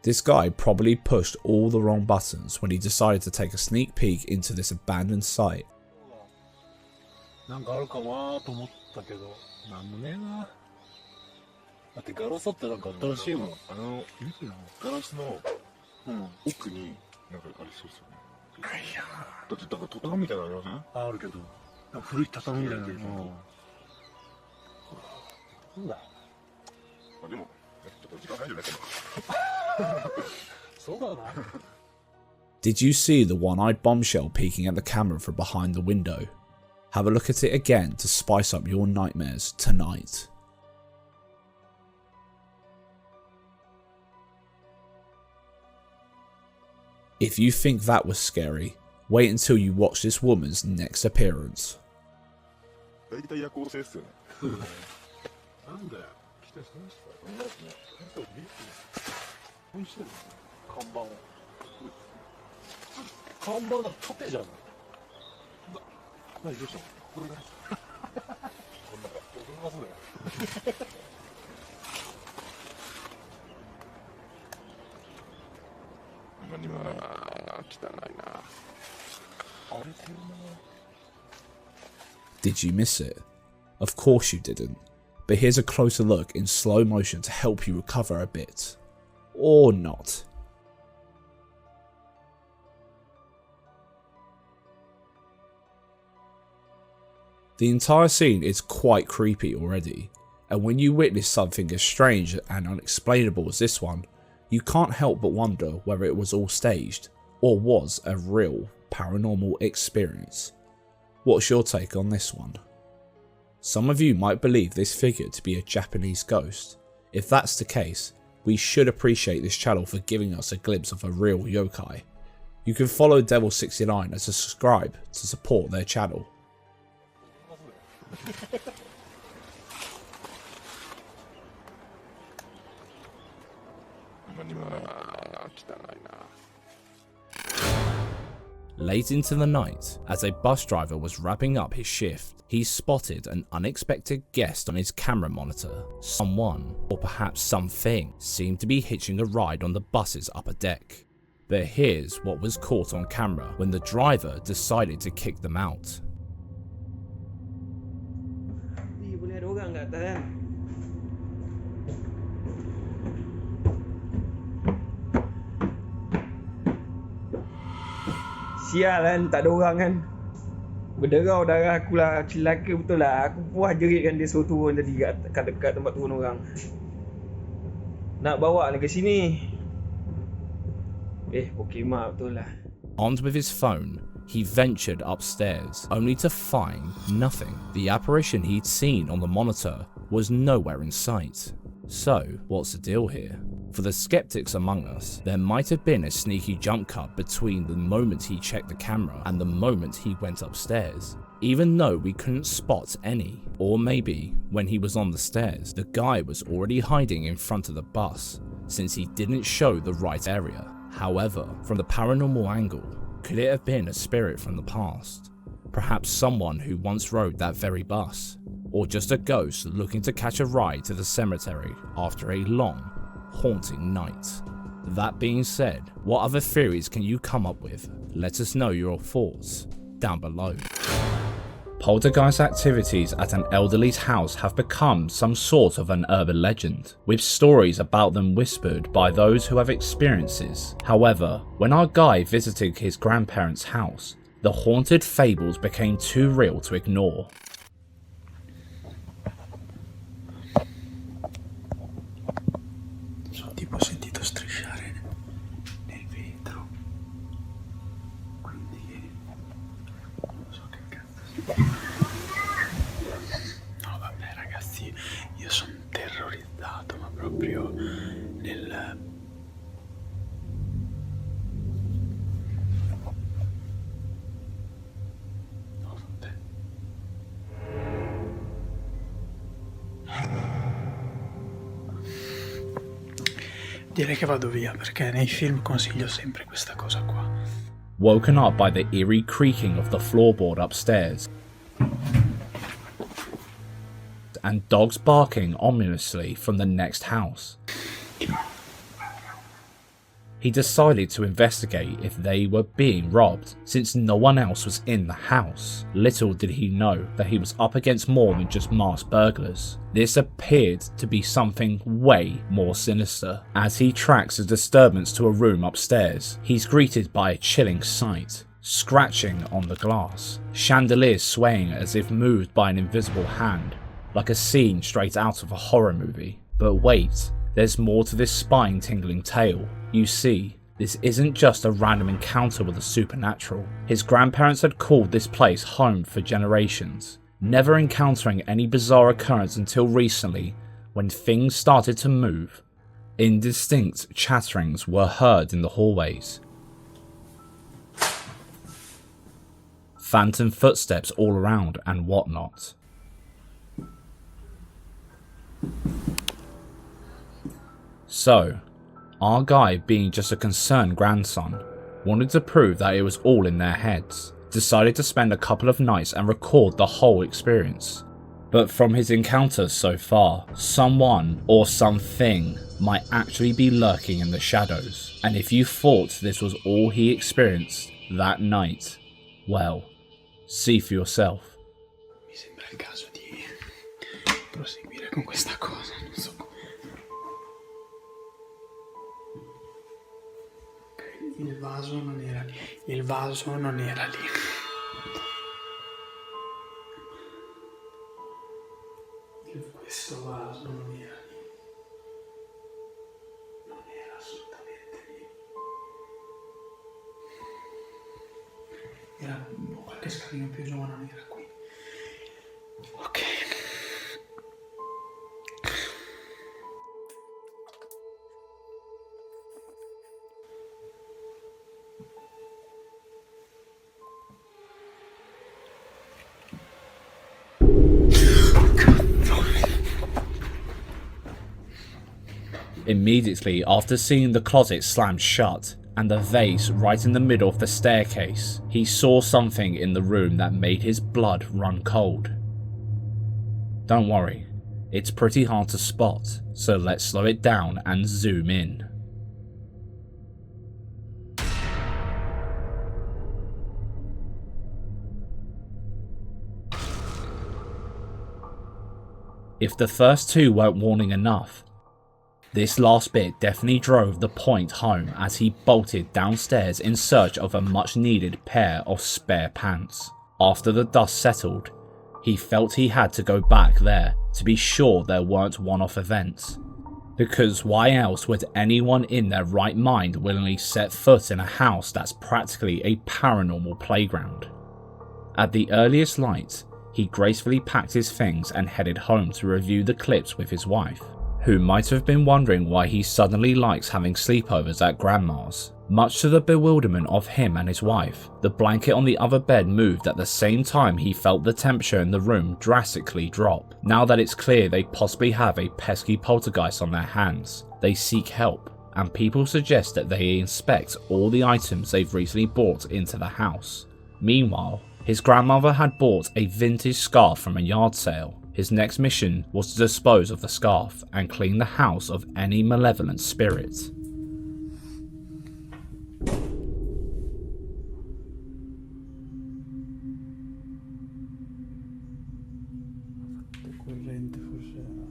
This guy probably pushed all the wrong buttons when he decided to take a sneak peek into this abandoned site. なんかあるかなと思ったけど、なんもねえな。だってガラスだってなんか新しいもん。ガラスの奥になんかありそうですよね。いやだってだから畳みたいなのありません？あるけど。古い畳みたいなの。そうだ。でも、ちょっと時間ないよね。そうだな。Did you see the one-eyed bombshell peeking at the camera from behind the window? Have a look at it again to spice up your nightmares tonight. If you think that was scary, wait until you watch this woman's next appearance. 大体夜行性っすよね。なんだよ。来て損したよ。看板を。看板が縦じゃない。何どうしたの？これ何？こんな驚かすね。何も汚いな。荒れてるな。Did you miss it? Of course you didn't, but here's a closer look in slow motion to help you recover a bit. Or not. The entire scene is quite creepy already, and when you witness something as strange and unexplainable as this one, you can't help but wonder whether it was all staged, or was a real paranormal experience. What's your take on this one? Some of you might believe this figure to be a Japanese ghost. If that's the case, we should appreciate this channel for giving us a glimpse of a real yokai. You can follow Devil69 and subscribe to support their channel. Late into the night, as a bus driver was wrapping up his shift, he spotted an unexpected guest on his camera monitor. Someone, or perhaps something, seemed to be hitching a ride on the bus's upper deck. But here's what was caught on camera when the driver decided to kick them out. Sial kan, tak ada orang kan. Berderau darah aku lah, celaka betul lah. Aku puas jeritkan dia suruh turun tadi kat dekat tempat turun orang. Nak bawa ni ke sini. Pokemon betul lah. Armed with his phone, he ventured upstairs, only to find nothing. The apparition he'd seen on the monitor was nowhere in sight. So, what's the deal here? For the skeptics among us, there might have been a sneaky jump cut between the moment he checked the camera and the moment he went upstairs, even though we couldn't spot any. Or maybe, when he was on the stairs, the guy was already hiding in front of the bus, since he didn't show the right area. However, from the paranormal angle, could it have been a spirit from the past? Perhaps someone who once rode that very bus? Or just a ghost looking to catch a ride to the cemetery after a long, haunting night? That being said, what other theories can you come up with? Let us know your thoughts down below. Poltergeist activities at an elderly's house have become some sort of an urban legend, with stories about them whispered by those who have experiences. However, when our guy visited his grandparents' house, the haunted fables became too real to ignore. Tipo ho sentito strisciare nel vetro, quindi non so che cazzo. No vabbè ragazzi, io sono terrorizzato, ma proprio nel... Direi che vado via perché nei film consiglio sempre questa cosa qua. Woken up by the eerie creaking of the floorboard upstairs and dogs barking ominously from the next house. he decided to investigate if they were being robbed, since no one else was in the house. Little did he know that he was up against more than just masked burglars. This appeared to be something way more sinister. As he tracks a disturbance to a room upstairs, he's greeted by a chilling sight. Scratching on the glass, chandeliers swaying as if moved by an invisible hand, like a scene straight out of a horror movie. But wait, there's more to this spine-tingling tale. You see, this isn't just a random encounter with the supernatural. His grandparents had called this place home for generations, never encountering any bizarre occurrence until recently, when things started to move. Indistinct chatterings were heard in the hallways. Phantom footsteps all around and whatnot. So, our guy, being just a concerned grandson, wanted to prove that it was all in their heads, decided to spend a couple of nights and record the whole experience. But from his encounters so far, someone or something might actually be lurking in the shadows. And if you thought this was all he experienced that night, well, see for yourself. Mi sembra il caso di proseguire con questa cosa, non so come. Il vaso non era lì. Il vaso non era lì. Questo vaso non era lì. Non era assolutamente lì. Era qualche scalino più giù, ma non era qui. Ok. Immediately after seeing the closet slammed shut and the vase right in the middle of the staircase, he saw something in the room that made his blood run cold. Don't worry, it's pretty hard to spot, so let's slow it down and zoom in. If the first two weren't warning enough, this last bit definitely drove the point home as he bolted downstairs in search of a much needed pair of spare pants. After the dust settled, he felt he had to go back there to be sure there weren't one-off events. Because why else would anyone in their right mind willingly set foot in a house that's practically a paranormal playground? At the earliest light, he gracefully packed his things and headed home to review the clips with his wife, who might have been wondering why he suddenly likes having sleepovers at grandma's. Much to the bewilderment of him and his wife, the blanket on the other bed moved at the same time he felt the temperature in the room drastically drop. Now that it's clear they possibly have a pesky poltergeist on their hands, they seek help, and people suggest that they inspect all the items they've recently brought into the house. Meanwhile, his grandmother had bought a vintage scarf from a yard sale. His next mission was to dispose of the scarf and clean the house of any malevolent spirit. Corrente forse era.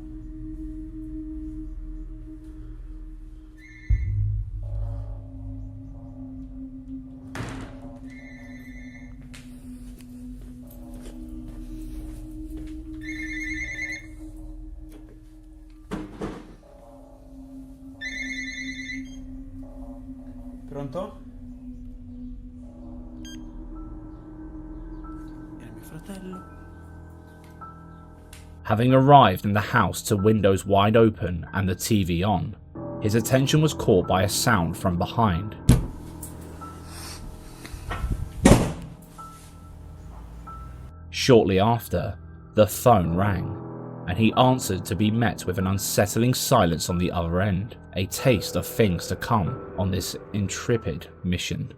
Pronto? Era mio fratello. Having arrived in the house to windows wide open and the TV on, his attention was caught by a sound from behind. Shortly after, the phone rang, and he answered to be met with an unsettling silence on the other end, a taste of things to come on this intrepid mission.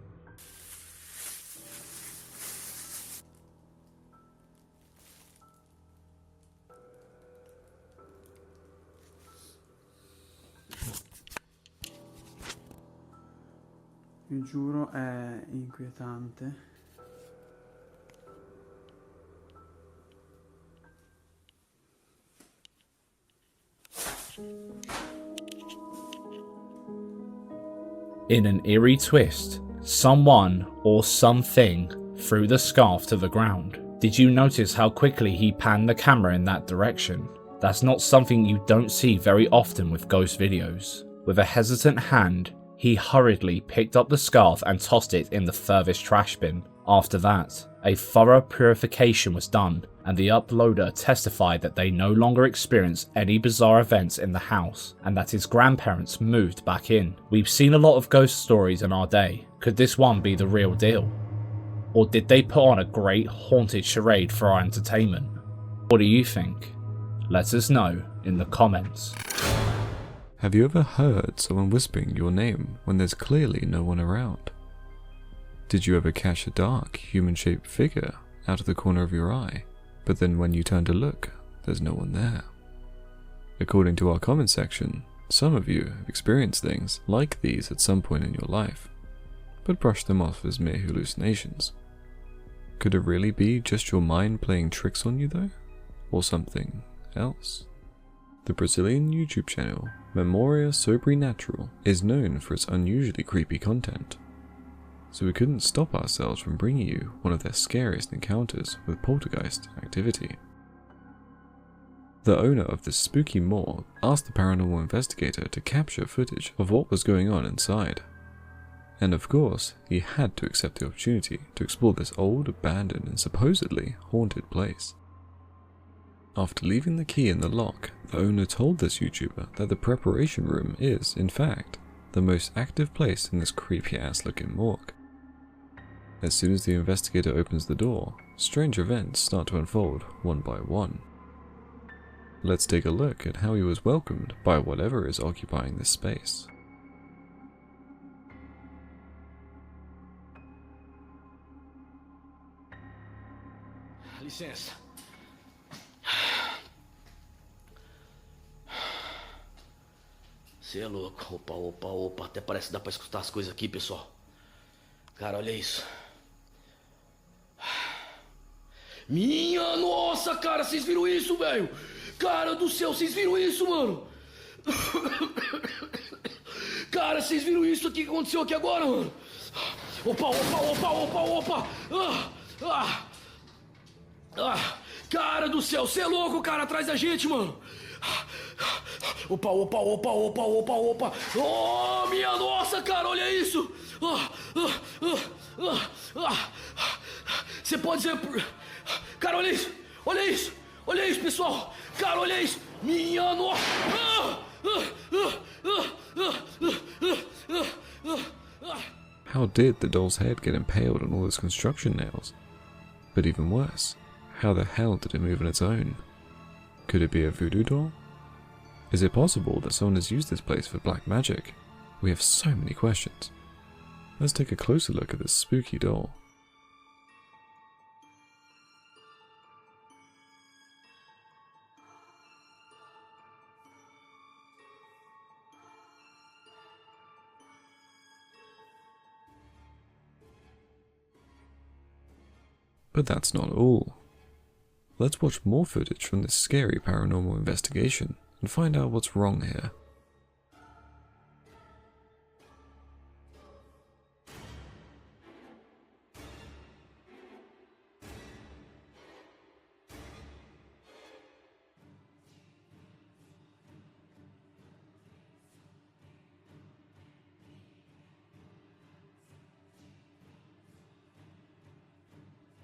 Vi giuro, è inquietante. In an eerie twist, someone or something threw the scarf to the ground. Did you notice how quickly he panned the camera in that direction? That's not something you don't see very often with ghost videos. With a hesitant hand, he hurriedly picked up the scarf and tossed it in the furthest trash bin. After that, a thorough purification was done, and the uploader testified that they no longer experienced any bizarre events in the house, and that his grandparents moved back in. We've seen a lot of ghost stories in our day. Could this one be the real deal? Or did they put on a great haunted charade for our entertainment? What do you think? Let us know in the comments. Have you ever heard someone whispering your name when there's clearly no one around? Did you ever catch a dark, human-shaped figure out of the corner of your eye, but then when you turn to look, there's no one there? According to our comment section, some of you have experienced things like these at some point in your life, but brushed them off as mere hallucinations. Could it really be just your mind playing tricks on you though? Or something else? The Brazilian YouTube channel Memoria Sobrenatural is known for its unusually creepy content, so we couldn't stop ourselves from bringing you one of their scariest encounters with poltergeist activity. The owner of this spooky morgue asked the paranormal investigator to capture footage of what was going on inside. And of course, he had to accept the opportunity to explore this old, abandoned, and supposedly haunted place. After leaving the key in the lock, the owner told this YouTuber that the preparation room is, in fact, the most active place in this creepy-ass looking morgue. As soon as the investigator opens the door, strange events start to unfold one by one. Let's take a look at how he was welcomed by whatever is occupying this space. Licença. Você é louco. Opa, opa, opa. Até parece que dá pra escutar as coisas aqui, pessoal. Cara, olha isso. Minha nossa, cara, vocês viram isso, velho? Cara do céu, vocês viram isso, mano? Cara, vocês viram isso aqui que aconteceu aqui agora, mano? Opa, opa, opa, opa, opa. Cara do céu, você é louco, cara, atrás da gente, mano. Opa, opa, opa, opa, opa, opa. Oh, minha nossa, cara, olha isso. Você pode dizer... Cara, olha isso. Olha isso. Olha isso, pessoal. Cara, olha isso. Minha nossa. How did the doll's head get impaled on all those construction nails? But even worse, how the hell did it move on its own? Could it be a voodoo doll? Is it possible that someone has used this place for black magic? We have so many questions. Let's take a closer look at this spooky doll. But that's not all. Let's watch more footage from this scary paranormal investigation and find out what's wrong here.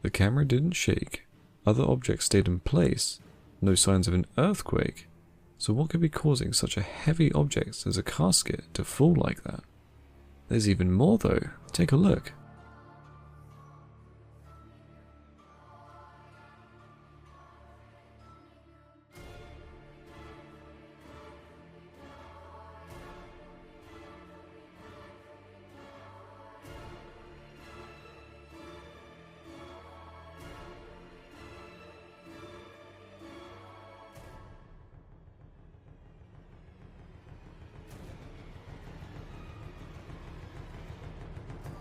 The camera didn't shake, other objects stayed in place, no signs of an earthquake, so what could be causing such a heavy object as a casket to fall like that? There's even more though, take a look.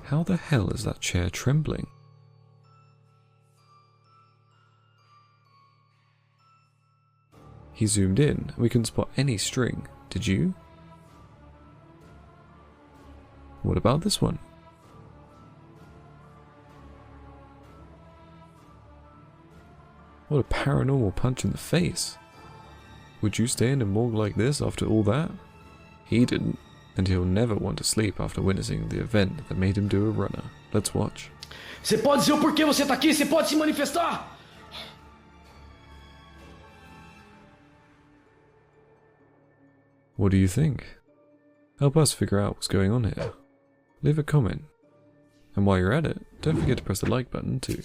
How the hell is that chair trembling? He zoomed in, and we couldn't spot any string. Did you? What about this one? What a paranormal punch in the face. Would you stay in a morgue like this after all that? He didn't, and he'll never want to sleep after witnessing the event that made him do a runner. Let's watch. Você pode dizer o porquê você tá aqui? Você pode se manifestar? What do you think? Help us figure out what's going on here. Leave a comment. And while you're at it, don't forget to press the like button too.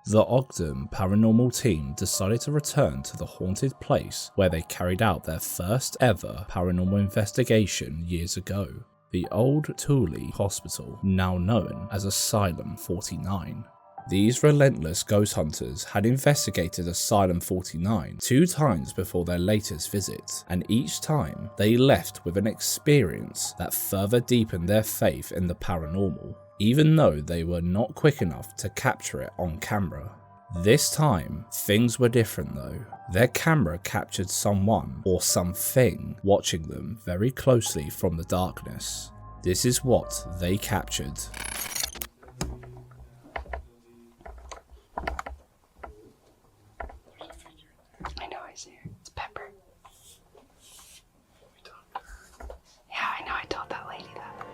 The Ogden paranormal team decided to return to the haunted place where they carried out their first ever paranormal investigation years ago, the old Thule Hospital, now known as Asylum 49. These relentless ghost hunters had investigated Asylum 49 2 times before their latest visit, and each time they left with an experience that further deepened their faith in the paranormal, even though they were not quick enough to capture it on camera. This time, things were different though. Their camera captured someone or something watching them very closely from the darkness. This is what they captured. I know, I see her. It's Pepper. Yeah, I know, I told that lady that.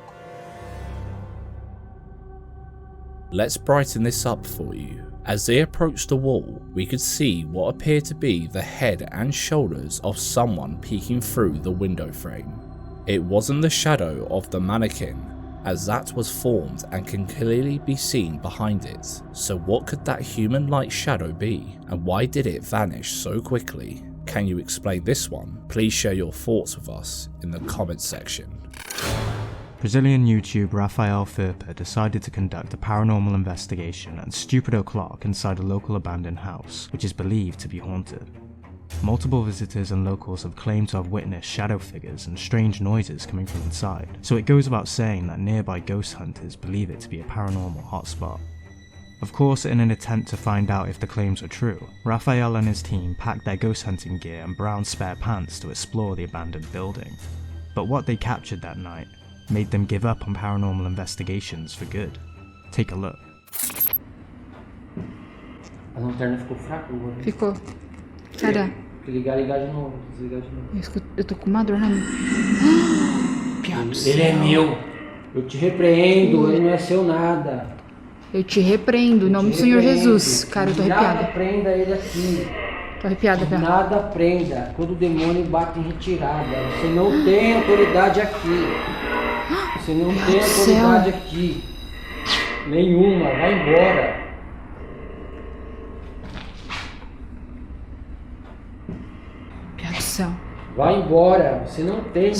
Let's brighten this up for you. As they approached the wall, we could see what appeared to be the head and shoulders of someone peeking through the window frame. It wasn't the shadow of the mannequin, as that was formed and can clearly be seen behind it. So what could that human-like shadow be, and why did it vanish so quickly? Can you explain this one? Please share your thoughts with us in the comments section. Brazilian YouTuber Rafael Firpa decided to conduct a paranormal investigation at Stupid O'Clock inside a local abandoned house, which is believed to be haunted. Multiple visitors and locals have claimed to have witnessed shadow figures and strange noises coming from inside, so it goes without saying that nearby ghost hunters believe it to be a paranormal hotspot. Of course, in an attempt to find out if the claims were true, Rafael and his team packed their ghost hunting gear and brown spare pants to explore the abandoned building. But what they captured that night made them give up on paranormal investigations for good. Take a look. A lanterna ficou fraca agora. Ficou. Cara, Ligar de novo, desligar de novo. eu tô com uma dor na mão. Piado do Ele é céu. meu. Eu te repreendo, ele não é seu nada. Eu te repreendo, em nome do Senhor Jesus. Cara, eu tô Nada arrepiada. prenda ele aqui. Tô arrepiada, Piado. Nada prenda. Quando o demônio bate em retirada. Você não tem autoridade aqui. Você não Meu tem Deus do céu. autoridade aqui. Nenhuma. Vai embora. Piado do céu. Vai embora. Você não tem.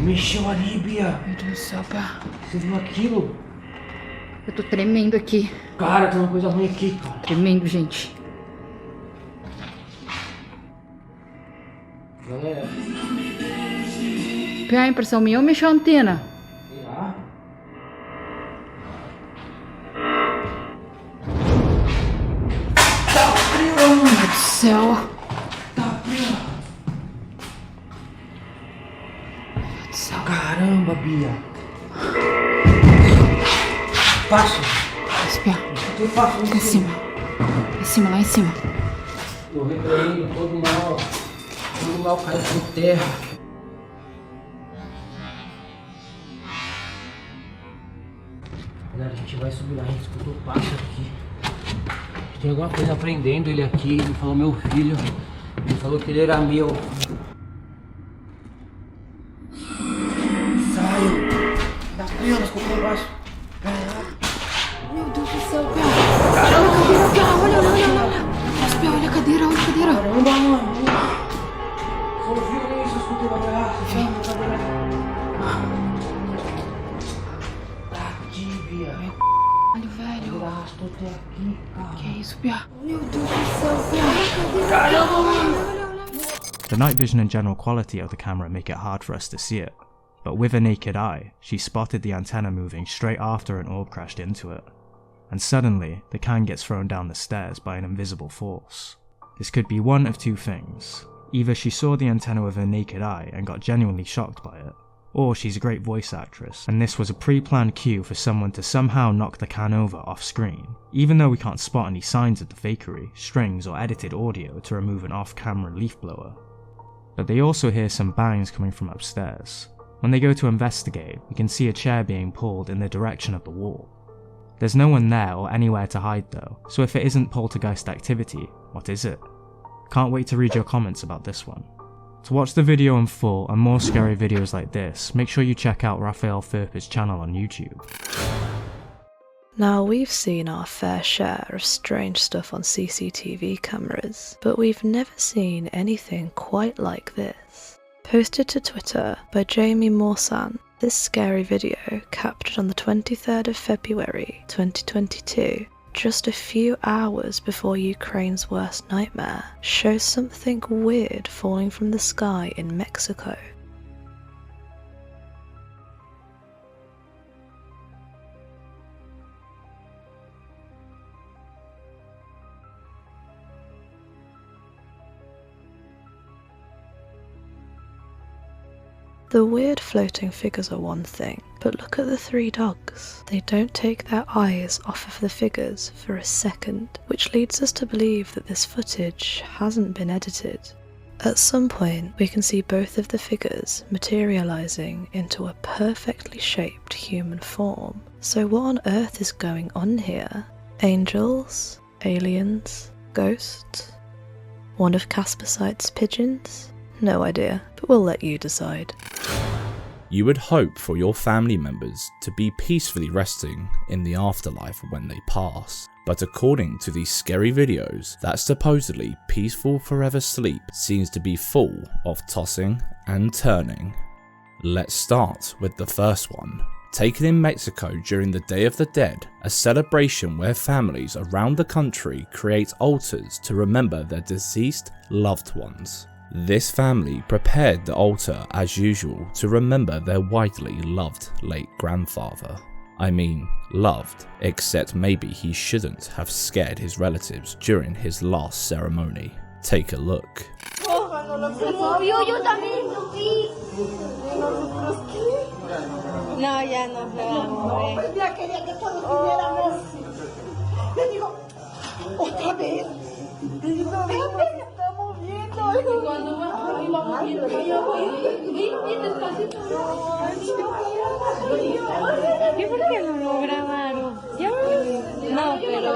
Mexeu ali, Bia. Meu Deus do céu, Piado. Você viu aquilo? Eu tô tremendo aqui. Cara, tem uma coisa ruim aqui, cara. Tremendo, gente. Galera, Piado, impressão minha ou mexeu a antena? será? Meu Deus do céu. Tá frio. Meu Deus do céu. Caramba, Bia. Passo. Esse Piado. Eu faço Lá em cima. Lá em cima, lá em cima. Eu repreendo todo mal. Todo mal cai por terra. Galera, a gente vai subir lá, a gente escutou o passo aqui. Tem alguma coisa prendendo ele aqui. Ele falou meu filho. Ele falou que ele era meu. Saio. Dá frio, nós escutou embaixo. Meu Deus do céu, Piado. Olha a cadeira, Piado. Olha. Nossa, Piado, olha a cadeira, olha a cadeira. Caramba, mano. Você ouviu isso? Eu escutei uma garrafa. Tá aqui, Bia. Olha, velho. Ele arrastou até aqui, cara. Que é isso, Piado? Meu Deus do céu, Piado. Caramba, mano. The night vision and general quality of the camera make it hard for us to see it, but with a naked eye, she spotted the antenna moving straight after an orb crashed into it. And suddenly, the can gets thrown down the stairs by an invisible force. This could be one of two things. Either she saw the antenna with her naked eye and got genuinely shocked by it, or she's a great voice actress, and this was a pre-planned cue for someone to somehow knock the can over off screen, even though we can't spot any signs of the fakery, strings or edited audio to remove an off-camera leaf blower. But they also hear some bangs coming from upstairs. When they go to investigate, we can see a chair being pulled in the direction of the wall. There's no one there or anywhere to hide though, so if it isn't poltergeist activity, what is it? Can't wait to read your comments about this one. To watch the video in full and more scary videos like this, make sure you check out Raphael Thurper's channel on YouTube. Now, we've seen our fair share of strange stuff on CCTV cameras, but we've never seen anything quite like this. Posted to Twitter by Jamie Morsan, this scary video, captured on the 23rd of February 2022, just a few hours before Ukraine's worst nightmare, shows something weird falling from the sky in Mexico. The weird floating figures are one thing, but look at the three dogs. They don't take their eyes off of the figures for a second, which leads us to believe that this footage hasn't been edited. At some point, we can see both of the figures materializing into a perfectly shaped human form. So what on earth is going on here? Angels? Aliens? Ghosts? One of Casper Sight's pigeons? No idea, but we'll let you decide. You would hope for your family members to be peacefully resting in the afterlife when they pass, but according to these scary videos, that supposedly peaceful forever sleep seems to be full of tossing and turning. Let's start with the first one. Taken in Mexico during the Day of the Dead, a celebration where families around the country create altars to remember their deceased loved ones. This family prepared the altar as usual to remember their widely loved late grandfather. I mean, loved, except maybe he shouldn't have scared his relatives during his last ceremony. Take a look. ¿Y por qué no lo grabaron? ¿Ya? No, pero...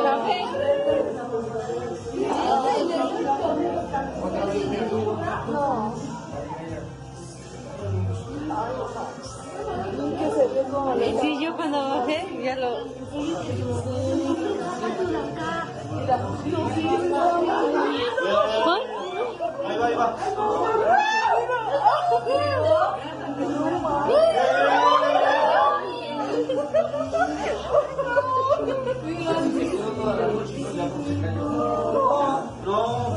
Sí, yo cuando bajé ya lo... Ahí va.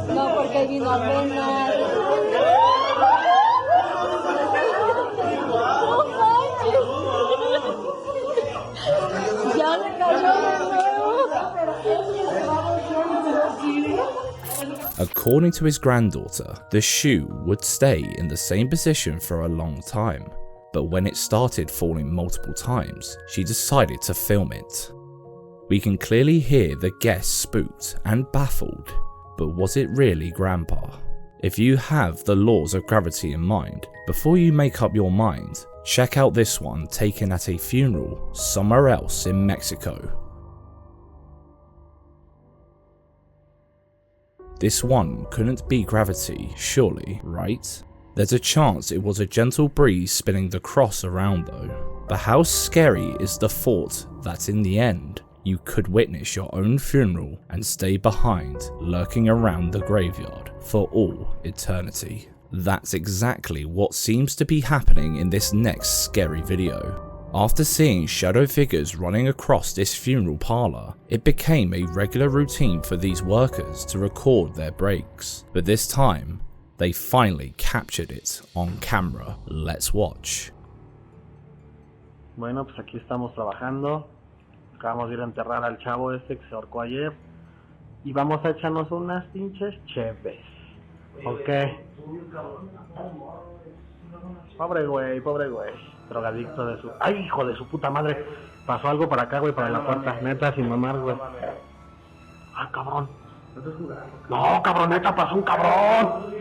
No, porque vino apenas. Ya le cayó de nuevo. According to his granddaughter, the shoe would stay in the same position for a long time, but when it started falling multiple times, she decided to film it. We can clearly hear the guests spooked and baffled, but was it really Grandpa? If you have the laws of gravity in mind, before you make up your mind, check out this one taken at a funeral somewhere else in Mexico. This one couldn't be gravity, surely, right? There's a chance it was a gentle breeze spinning the cross around though. But how scary is the thought that in the end, you could witness your own funeral and stay behind, lurking around the graveyard for all eternity. That's exactly what seems to be happening in this next scary video. After seeing shadow figures running across this funeral parlour, it became a regular routine for these workers to record their breaks, but this time, They finally captured it on camera. Let's watch. Bueno, pues aquí estamos trabajando. Acabamos de ir a enterrar al chavo este que se ahorcó ayer. Y vamos a echarnos unas pinches cheves. Ok. Pobre güey. Drogadicto de su... ¡Ay, hijo de su puta madre! Pasó algo para acá, güey, para la puerta. Neta, sin mamar, güey. ¡Ah, cabrón! No, cabroneta, pasó un cabrón.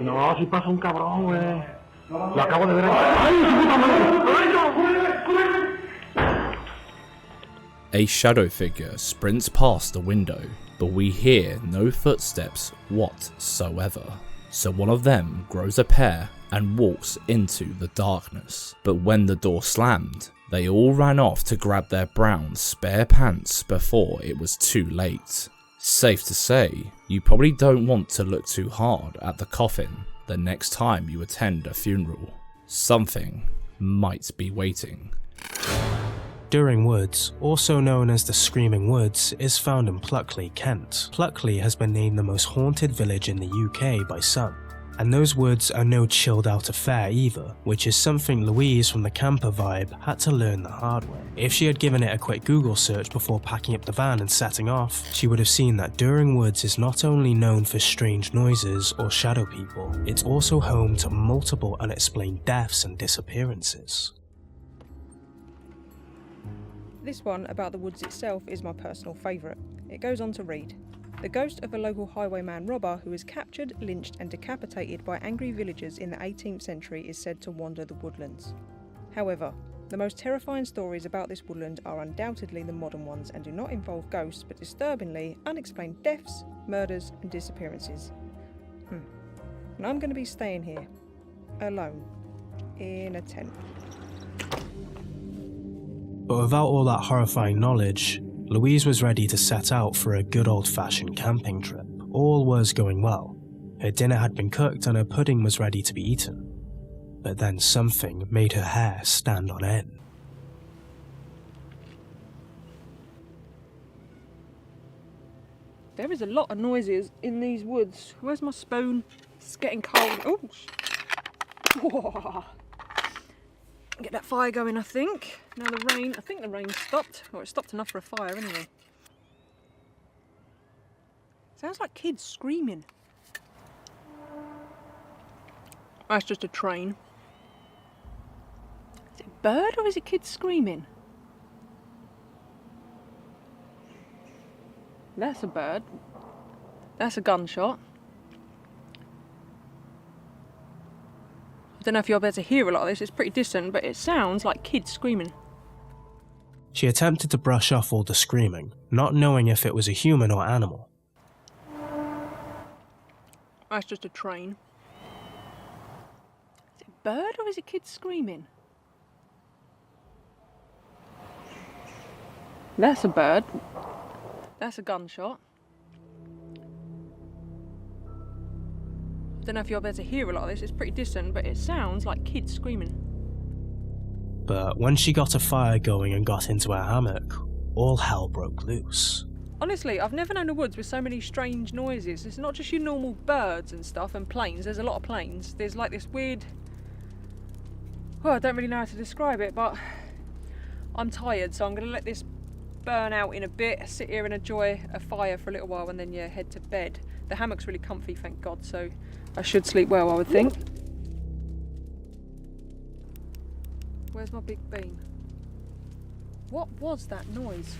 No, sí pasó un cabrón, güey. Lo acabo de ver ahí. ¡Ay, su puta madre! A shadow figure sprints past the window, but we hear no footsteps whatsoever. So one of them grows a pair and walks into the darkness. But when the door slammed, they all ran off to grab their brown spare pants before it was too late. Safe to say, you probably don't want to look too hard at the coffin the next time you attend a funeral. Something might be waiting. During Woods, also known as the Screaming Woods, is found in Pluckley, Kent. Pluckley has been named the most haunted village in the UK by some. And those woods are no chilled out affair either, which is something Louise from the camper vibe had to learn the hard way. If she had given it a quick Google search before packing up the van and setting off, she would have seen that During Woods is not only known for strange noises or shadow people, it's also home to multiple unexplained deaths and disappearances. This one about the woods itself is my personal favourite. It goes on to read, the ghost of a local highwayman robber who was captured, lynched and decapitated by angry villagers in the 18th century is said to wander the woodlands. However, the most terrifying stories about this woodland are undoubtedly the modern ones and do not involve ghosts but disturbingly unexplained deaths, murders and disappearances. And I'm going to be staying here, alone, in a tent. But without all that horrifying knowledge, Louise was ready to set out for a good old-fashioned camping trip. All was going well. Her dinner had been cooked and her pudding was ready to be eaten. But then something made her hair stand on end. There is a lot of noises in these woods. Where's my spoon? It's getting cold. Oh! Get that fire going, I think. Now the rain, I think the rain stopped. Or it stopped enough for a fire anyway. Sounds like kids screaming. That's just a train. Is it a bird or is it kids screaming? That's a bird. That's a gunshot. I don't know if you'll be able to hear a lot of this, it's pretty distant, but it sounds like kids screaming. She attempted to brush off all the screaming, not knowing if it was a human or animal. That's just a train. Is it a bird or is it kids screaming? That's a bird. That's a gunshot. I don't know if you'll be able to hear a lot of this, it's pretty distant, but it sounds like kids screaming. But when she got a fire going and got into her hammock, all hell broke loose. Honestly, I've never known a woods with so many strange noises. It's not just your normal birds and stuff and planes, there's a lot of planes. There's like this weird... Well, I don't really know how to describe it, but I'm tired, so I'm going to let this burn out in a bit, sit here and enjoy a fire for a little while and then, yeah, head to bed. The hammock's really comfy, thank God, so I should sleep well, I would think. Where's my big bean? What was that noise?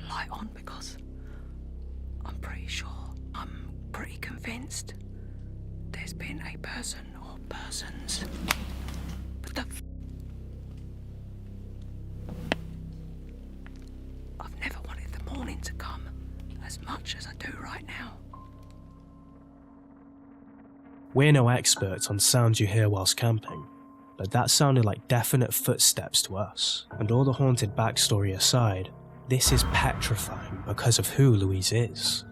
the light on because I'm pretty convinced there's been a person or persons. What the I've never wanted the morning to come as much as I do right now. We're no experts on sounds you hear whilst camping, but that sounded like definite footsteps to us. And all the haunted backstory aside, this is petrifying because of who Louise is.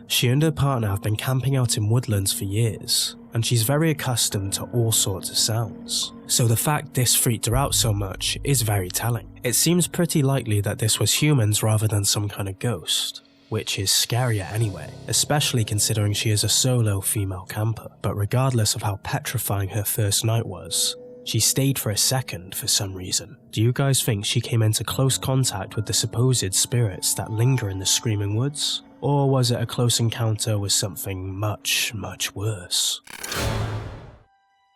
She and her partner have been camping out in woodlands for years, and she's very accustomed to all sorts of sounds. So the fact this freaked her out so much is very telling. It seems pretty likely that this was humans rather than some kind of ghost, which is scarier anyway, especially considering she is a solo female camper. But regardless of how petrifying her first night was, she stayed for a second for some reason. Do you guys think she came into close contact with the supposed spirits that linger in the Screaming Woods? Or was it a close encounter with something much, much worse?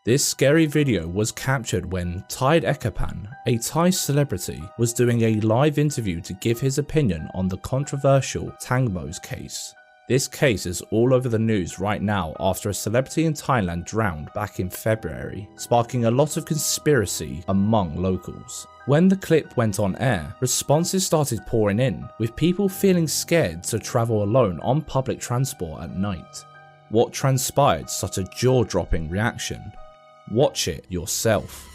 This scary video was captured when Tide Ekapan, a Thai celebrity, was doing a live interview to give his opinion on the controversial Tangmo's case. This case is all over the news right now after a celebrity in Thailand drowned back in February, sparking a lot of conspiracy among locals. When the clip went on air, responses started pouring in, with people feeling scared to travel alone on public transport at night. What transpired such a jaw-dropping reaction? Watch it yourself.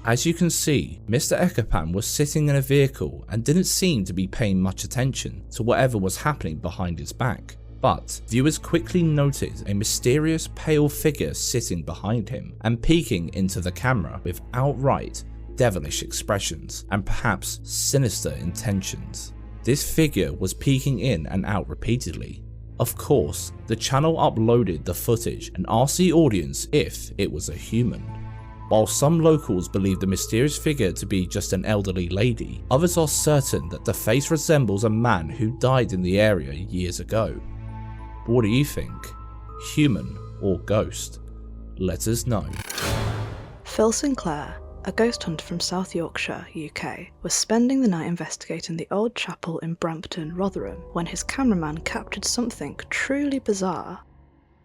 As you can see, Mr. Ekapan was sitting in a vehicle and didn't seem to be paying much attention to whatever was happening behind his back. But viewers quickly noted a mysterious pale figure sitting behind him and peeking into the camera with outright devilish expressions and perhaps sinister intentions. This figure was peeking in and out repeatedly. Of course, the channel uploaded the footage and asked the audience if it was a human. While some locals believe the mysterious figure to be just an elderly lady, others are certain that the face resembles a man who died in the area years ago. But what do you think? Human or ghost? Let us know. Phil Sinclair, a ghost hunter from South Yorkshire, UK, was spending the night investigating the old chapel in Brampton, Rotherham, when his cameraman captured something truly bizarre.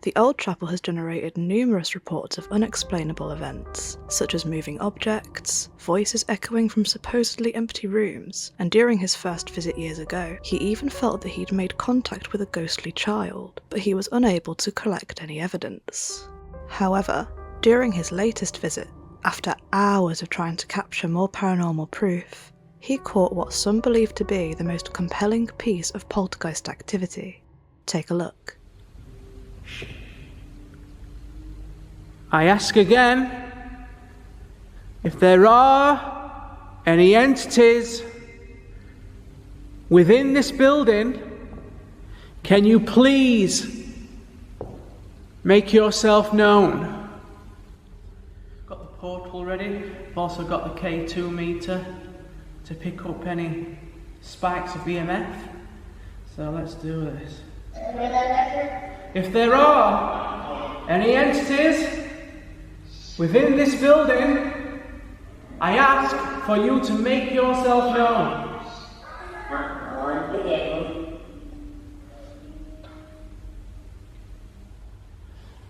The old chapel has generated numerous reports of unexplainable events, such as moving objects, voices echoing from supposedly empty rooms, and during his first visit years ago, he even felt that he'd made contact with a ghostly child, but he was unable to collect any evidence. However, during his latest visit, after hours of trying to capture more paranormal proof, he caught what some believe to be the most compelling piece of poltergeist activity. Take a look. I ask again, if there are any entities within this building, can you please make yourself known? Got the portal ready. I've also got the K2 meter to pick up any spikes of EMF. So let's do this. If there are any entities within this building, I ask for you to make yourself known.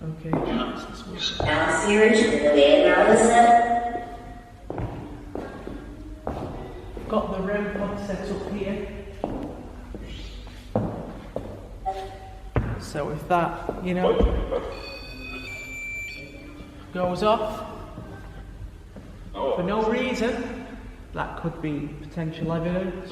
Okay, got the REM pod set up here. So if that, goes off for no reason, that could be potential evidence.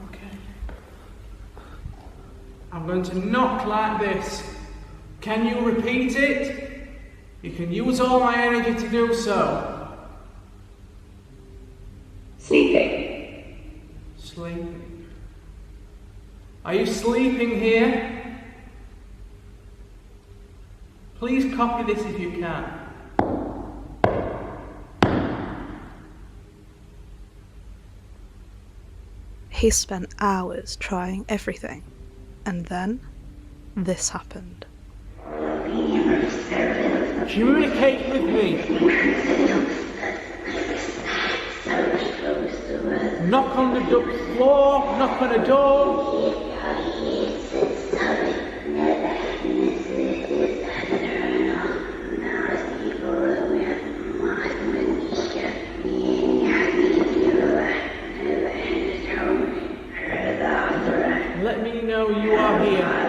Okay. I'm going to knock like this. Can you repeat it? You can use all my energy to do so. Sleeping. Are you sleeping here? Please copy this if you can. He spent hours trying everything, and then this happened. Communicate with me. Knock on the floor, knock on a door. Let me know you are here.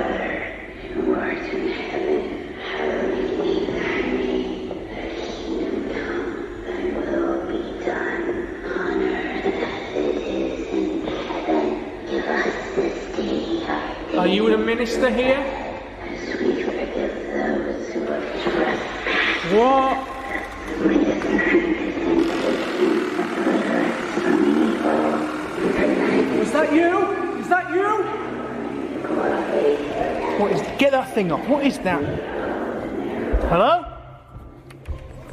Are you the minister here? What? Was that you? Is that you? What is? Get that thing off. What is that? Hello?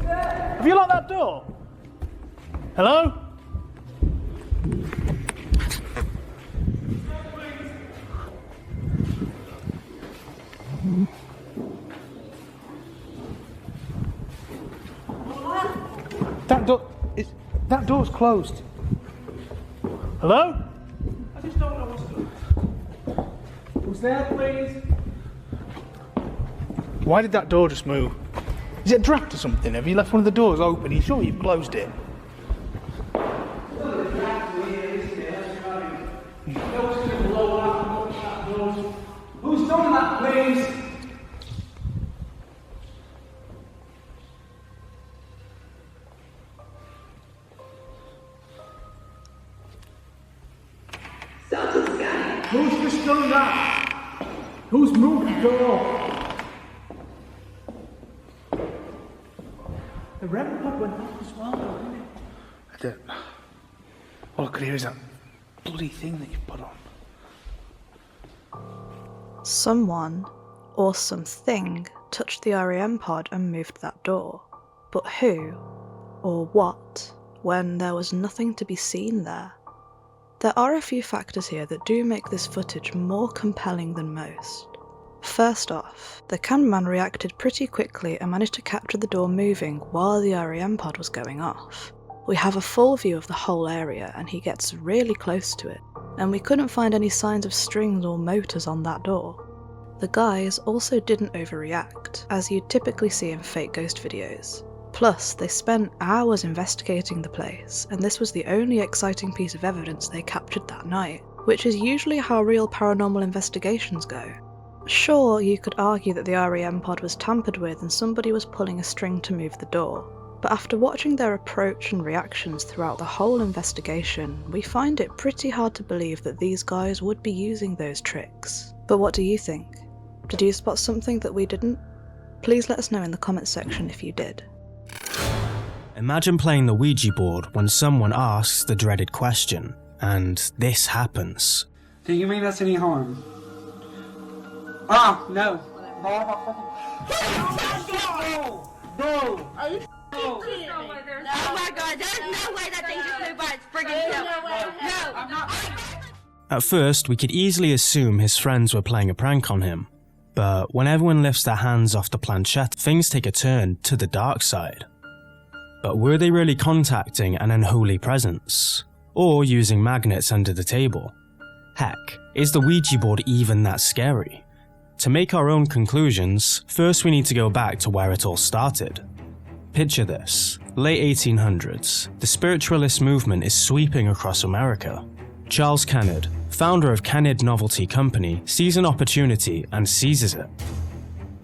Have you locked that door? Hello? That door's closed. Hello? I just don't know what's going on. Who's there, please? Why did that door just move? Is it a draft or something? Have you left one of the doors open? Are you sure you've closed it? Who's done that, please? Who's just done that? Who's moved the door? The REM pod went off as well, didn't it? I don't. All I could hear is that bloody thing that you put on. Someone, or something, touched the REM pod and moved that door. But who, or what, when there was nothing to be seen there? There are a few factors here that do make this footage more compelling than most. First off, the cameraman reacted pretty quickly and managed to capture the door moving while the REM pod was going off. We have a full view of the whole area and he gets really close to it, and we couldn't find any signs of strings or motors on that door. The guys also didn't overreact, as you'd typically see in fake ghost videos. Plus, they spent hours investigating the place, and this was the only exciting piece of evidence they captured that night, which is usually how real paranormal investigations go. Sure, you could argue that the REM pod was tampered with and somebody was pulling a string to move the door, but after watching their approach and reactions throughout the whole investigation, we find it pretty hard to believe that these guys would be using those tricks. But what do you think? Did you spot something that we didn't? Please let us know in the comments section if you did. Imagine playing the Ouija board when someone asks the dreaded question, and this happens. Do you mean that's any harm? Ah, no. No! Are you Oh my god, there's no way that thing just flew by its friggin' self. No, I'm not. At first, we could easily assume his friends were playing a prank on him, but when everyone lifts their hands off the planchette, things take a turn to the dark side. But were they really contacting an unholy presence? Or using magnets under the table? Heck, is the Ouija board even that scary? To make our own conclusions, first we need to go back to where it all started. Picture this, late 1800s, the spiritualist movement is sweeping across America. Charles Kennard, founder of Kennard Novelty Company, sees an opportunity and seizes it.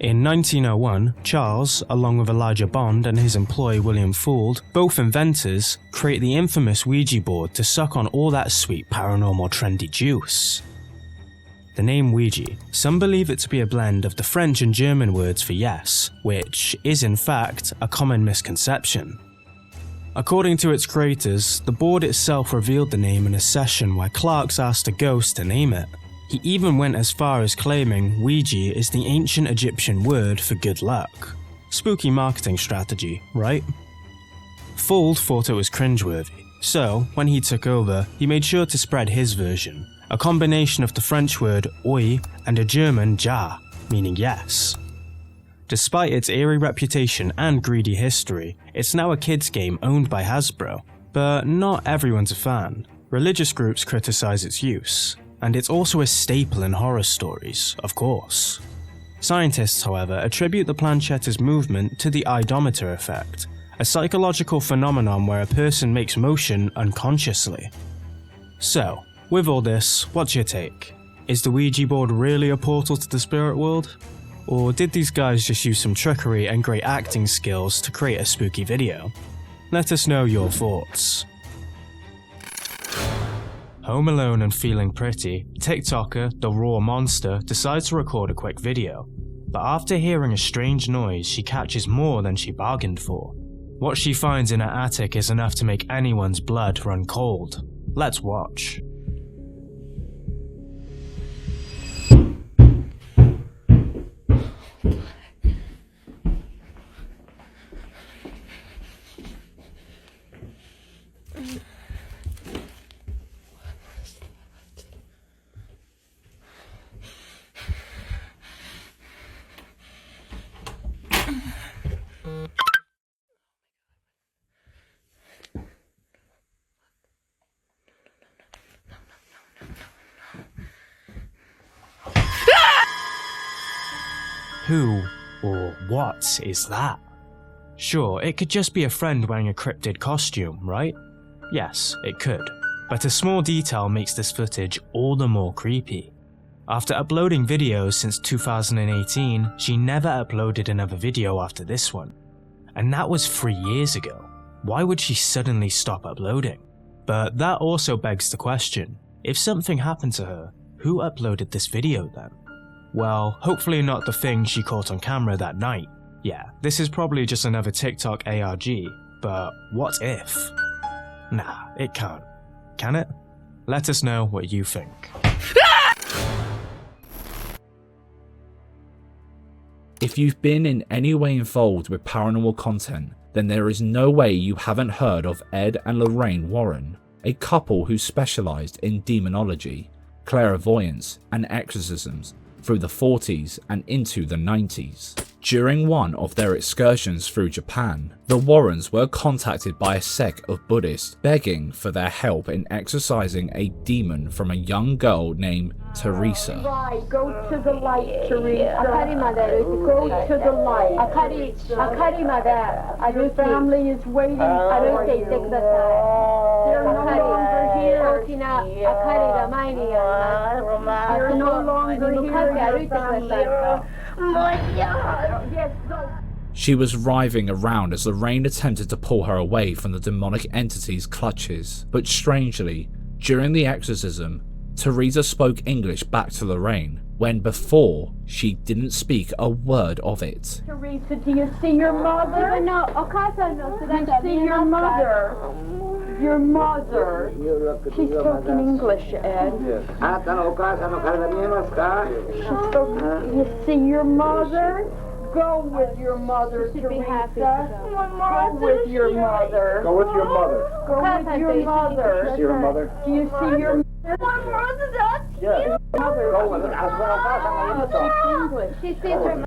In 1901, Charles, along with Elijah Bond and his employee William Fuld, both inventors, create the infamous Ouija board to suck on all that sweet paranormal trendy juice. The name Ouija, some believe it to be a blend of the French and German words for yes, which is in fact a common misconception. According to its creators, the board itself revealed the name in a session where Clarks asked a ghost to name it. He even went as far as claiming Ouija is the ancient Egyptian word for good luck. Spooky marketing strategy, right? Fuld thought it was cringeworthy, so when he took over, he made sure to spread his version, a combination of the French word oui and a German ja, meaning yes. Despite its eerie reputation and greedy history, it's now a kids game owned by Hasbro, but not everyone's a fan. Religious groups criticize its use, and it's also a staple in horror stories, of course. Scientists, however, attribute the planchetta's movement to the eidometer effect, a psychological phenomenon where a person makes motion unconsciously. So, with all this, what's your take? Is the Ouija board really a portal to the spirit world? Or did these guys just use some trickery and great acting skills to create a spooky video? Let us know your thoughts. Home alone and feeling pretty, TikToker The Raw Monster decides to record a quick video. But after hearing a strange noise, she catches more than she bargained for. What she finds in her attic is enough to make anyone's blood run cold. Let's watch. Who or what is that? Sure, it could just be a friend wearing a cryptid costume, right? Yes, it could. But a small detail makes this footage all the more creepy. After uploading videos since 2018, she never uploaded another video after this one. And that was 3 years ago. Why would she suddenly stop uploading? But that also begs the question, if something happened to her, who uploaded this video then? Well, hopefully not the thing she caught on camera that night. Yeah, this is probably just another TikTok ARG, but what if? Nah, it can't. Can it? Let us know what you think. If you've been in any way involved with paranormal content, then there is no way you haven't heard of Ed and Lorraine Warren, a couple who specialized in demonology, clairvoyance, and exorcisms through the 40s and into the 90s. During one of their excursions through Japan, the Warrens were contacted by a sect of Buddhists begging for their help in exorcising a demon from a young girl named Teresa. Right, go to the light, Teresa. Go to the light. Your family is waiting. They're no longer here. They're no longer here. She was writhing around as Lorraine attempted to pull her away from the demonic entity's clutches, but strangely, during the exorcism, Teresa spoke English back to Lorraine, when before she didn't speak a word of it. Teresa, do you see your mother? No, do you see your mother? Your mother. She spoke in English, Ed. You see your mother? Go with your mother, Teresa. Go with your mother. Go with your mother. Go with your mother. You see your mother? Do you see your mother? Yeah. Go with her. She sees her mother.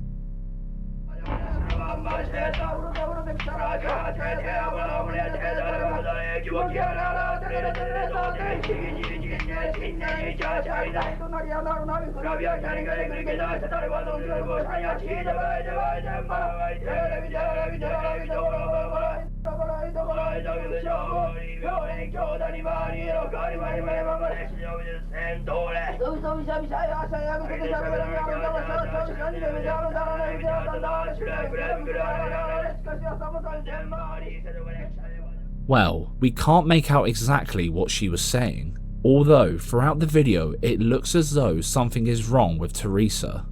Well, we can't make out exactly what she was saying, although throughout the video it looks as though something is wrong with Teresa.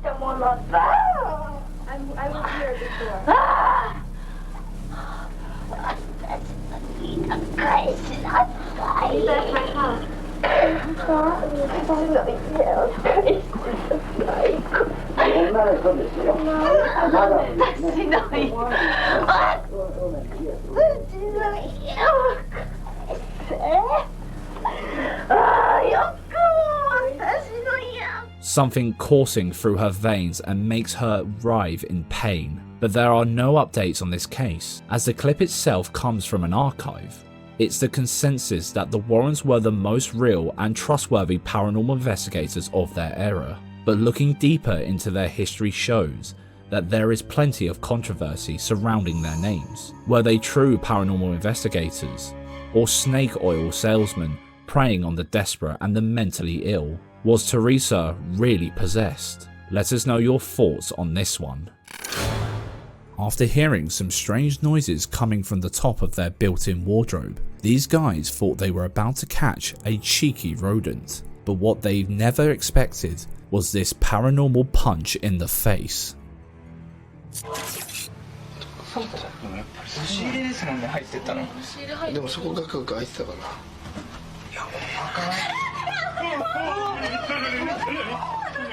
I was here before. Something coursing through her veins and makes her writhe in pain. But there are no updates on this case, as the clip itself comes from an archive. It's the consensus that the Warrens were the most real and trustworthy paranormal investigators of their era. But looking deeper into their history shows that there is plenty of controversy surrounding their names. Were they true paranormal investigators, or snake oil salesmen preying on the desperate and the mentally ill? Was Teresa really possessed? Let us know your thoughts on this one. After hearing some strange noises coming from the top of their built-in wardrobe, these guys thought they were about to catch a cheeky rodent. But what they never expected was this paranormal punch in the face. 押し入れですもんね、入ってったの。でもそこが開いてたから。いや、わからん。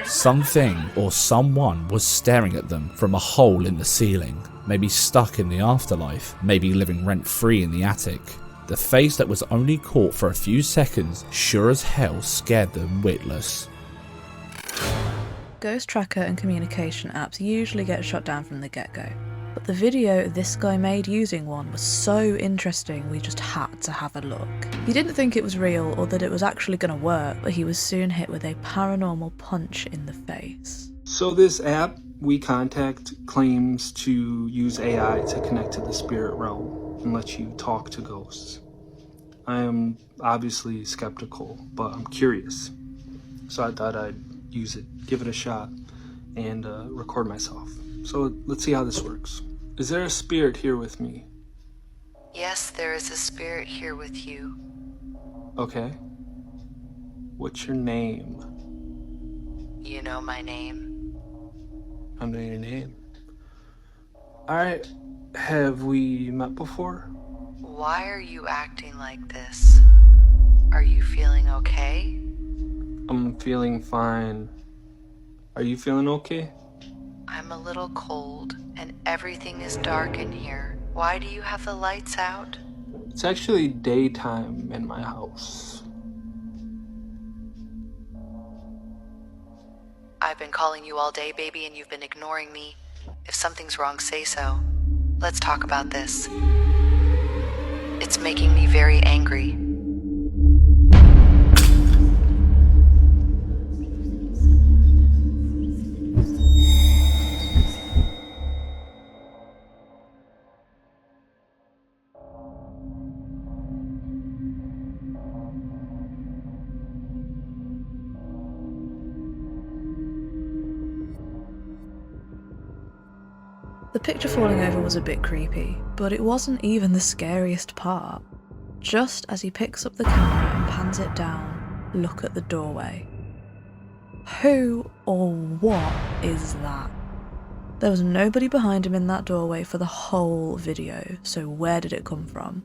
Something or someone was staring at them from a hole in the ceiling, maybe stuck in the afterlife, maybe living rent-free in the attic. The face that was only caught for a few seconds sure as hell scared them witless. Ghost tracker and communication apps usually get shut down from the get-go, but the video this guy made using one was so interesting we just had to have a look. He didn't think it was real or that it was actually going to work, but he was soon hit with a paranormal punch in the face. So this app We Contact claims to use AI to connect to the spirit realm and let you talk to ghosts. I am obviously skeptical, but I'm curious. So I thought I'd use it, give it a shot, and record myself. So let's see how this works. Is there a spirit here with me? Yes, there is a spirit here with you. Okay. What's your name? You know my name. I know your name. Alright, have we met before? Why are you acting like this? Are you feeling okay? I'm feeling fine. Are you feeling okay? I'm a little cold, and everything is dark in here. Why do you have the lights out? It's actually daytime in my house. I've been calling you all day, baby, and you've been ignoring me. If something's wrong, say so. Let's talk about this. It's making me very angry. The picture falling over was a bit creepy, but it wasn't even the scariest part. Just as he picks up the camera and pans it down, look at the doorway. Who or what is that? There was nobody behind him in that doorway for the whole video, so where did it come from?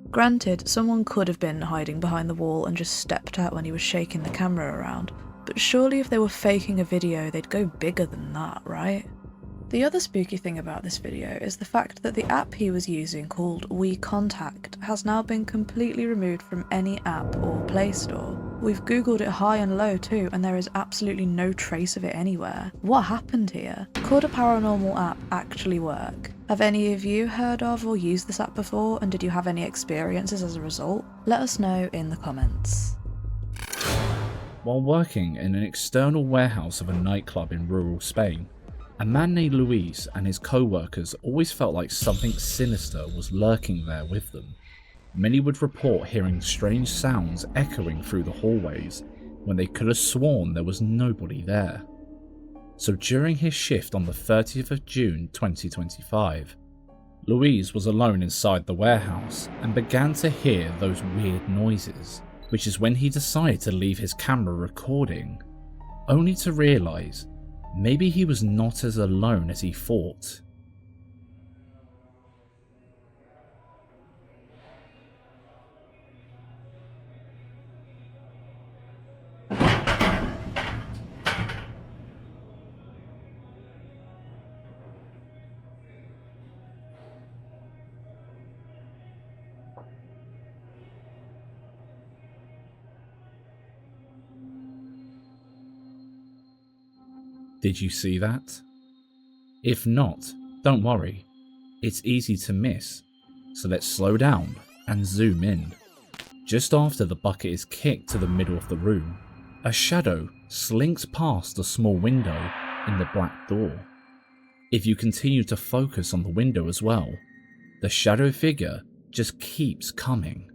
Granted, someone could have been hiding behind the wall and just stepped out when he was shaking the camera around, but surely if they were faking a video, they'd go bigger than that, right? The other spooky thing about this video is the fact that the app he was using, called We Contact, has now been completely removed from any app or Play Store. We've googled it high and low too, and there is absolutely no trace of it anywhere. What happened here? Could a paranormal app actually work? Have any of you heard of or used this app before, and did you have any experiences as a result? Let us know in the comments. While working in an external warehouse of a nightclub in rural Spain, a man named Luis and his co-workers always felt like something sinister was lurking there with them. Many would report hearing strange sounds echoing through the hallways when they could have sworn there was nobody there. So during his shift on the 30th of June 2025, Luis was alone inside the warehouse and began to hear those weird noises, which is when he decided to leave his camera recording, only to realise maybe he was not as alone as he thought. Did you see that? If not, don't worry. It's easy to miss, so let's slow down and zoom in. Just after the bucket is kicked to the middle of the room, a shadow slinks past a small window in the black door. If you continue to focus on the window as well, the shadow figure just keeps coming.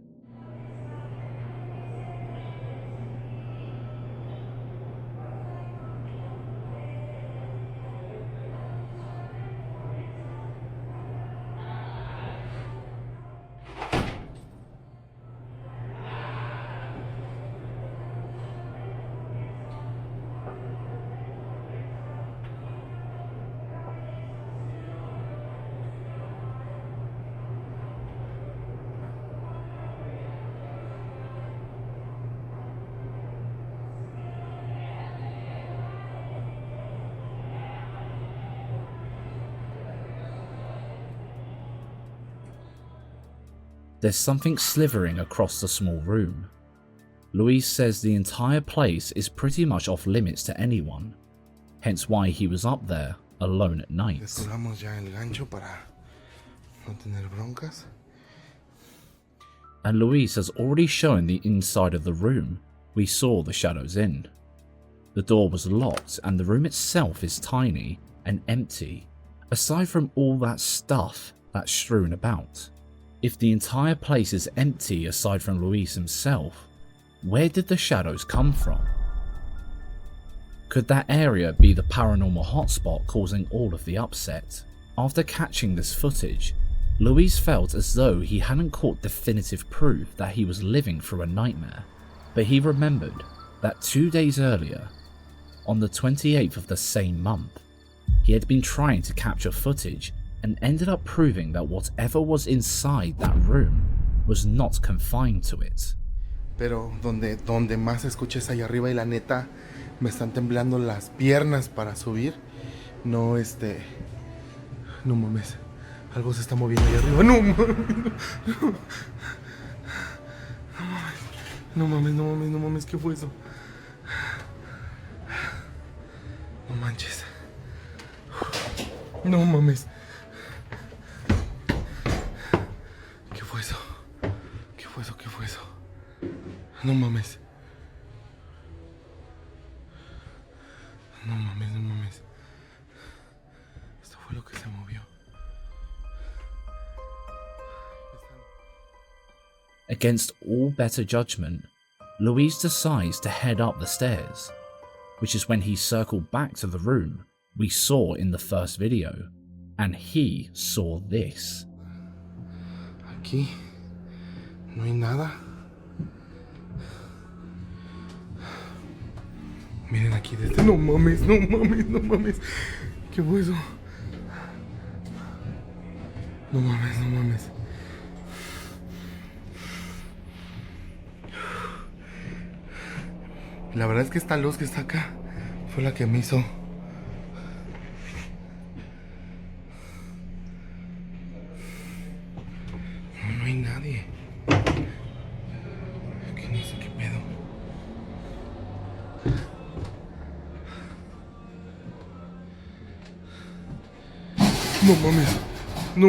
There's something slithering across the small room. Luis says the entire place is pretty much off limits to anyone, hence why he was up there alone at night. And Luis has already shown the inside of the room we saw the shadows in. The door was locked and the room itself is tiny and empty, aside from all that stuff that's strewn about. If the entire place is empty aside from Luis himself, where did the shadows come from? Could that area be the paranormal hotspot causing all of the upset? After catching this footage, Luis felt as though he hadn't caught definitive proof that he was living through a nightmare, but he remembered that 2 days earlier, on the 28th of the same month, he had been trying to capture footage and ended up proving that whatever was inside that room was not confined to it. Pero donde más escuché es allá arriba y la neta me están temblando las piernas para subir. No, no mames. Algo se está moviendo allá arriba. No mames. No mames. ¿Qué fue eso? No manches. No mames. ¿Qué fue eso? No mames. No mames. Esto fue lo que se movió. Against all better judgment, Luis decides to head up the stairs, which is when he circled back to the room we saw in the first video, and he saw this. Aquí no hay nada. Miren aquí desde... No mames. ¿Qué fue eso? No mames. La verdad es que esta luz que está acá fue la que me hizo... No hay nadie. Que no sé qué pedo. No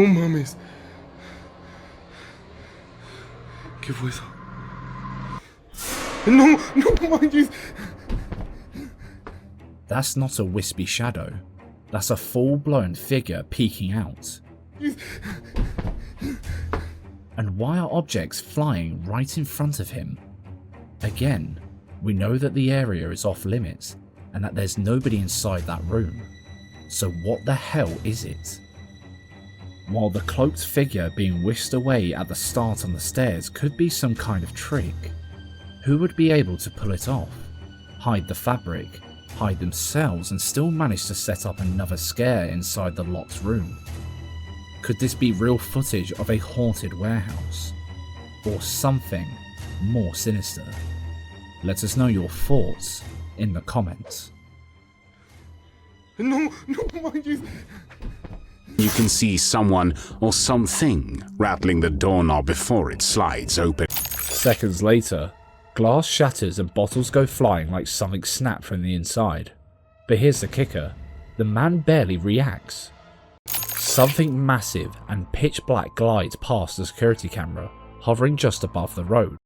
mames. ¿Qué fue eso? No manches. That's not a wispy shadow. That's a full-blown figure peeking out. And why are objects flying right in front of him? Again, we know that the area is off limits and that there's nobody inside that room. So what the hell is it? While the cloaked figure being whisked away at the start on the stairs could be some kind of trick, who would be able to pull it off, hide the fabric, hide themselves and still manage to set up another scare inside the locked room? Could this be real footage of a haunted warehouse? Or something more sinister? Let us know your thoughts in the comments. No manches. You can see someone or something rattling the doorknob before it slides open. Seconds later, glass shatters and bottles go flying like something snapped from the inside. But here's the kicker, the man barely reacts. Something massive and pitch black glides past the security camera, hovering just above the road.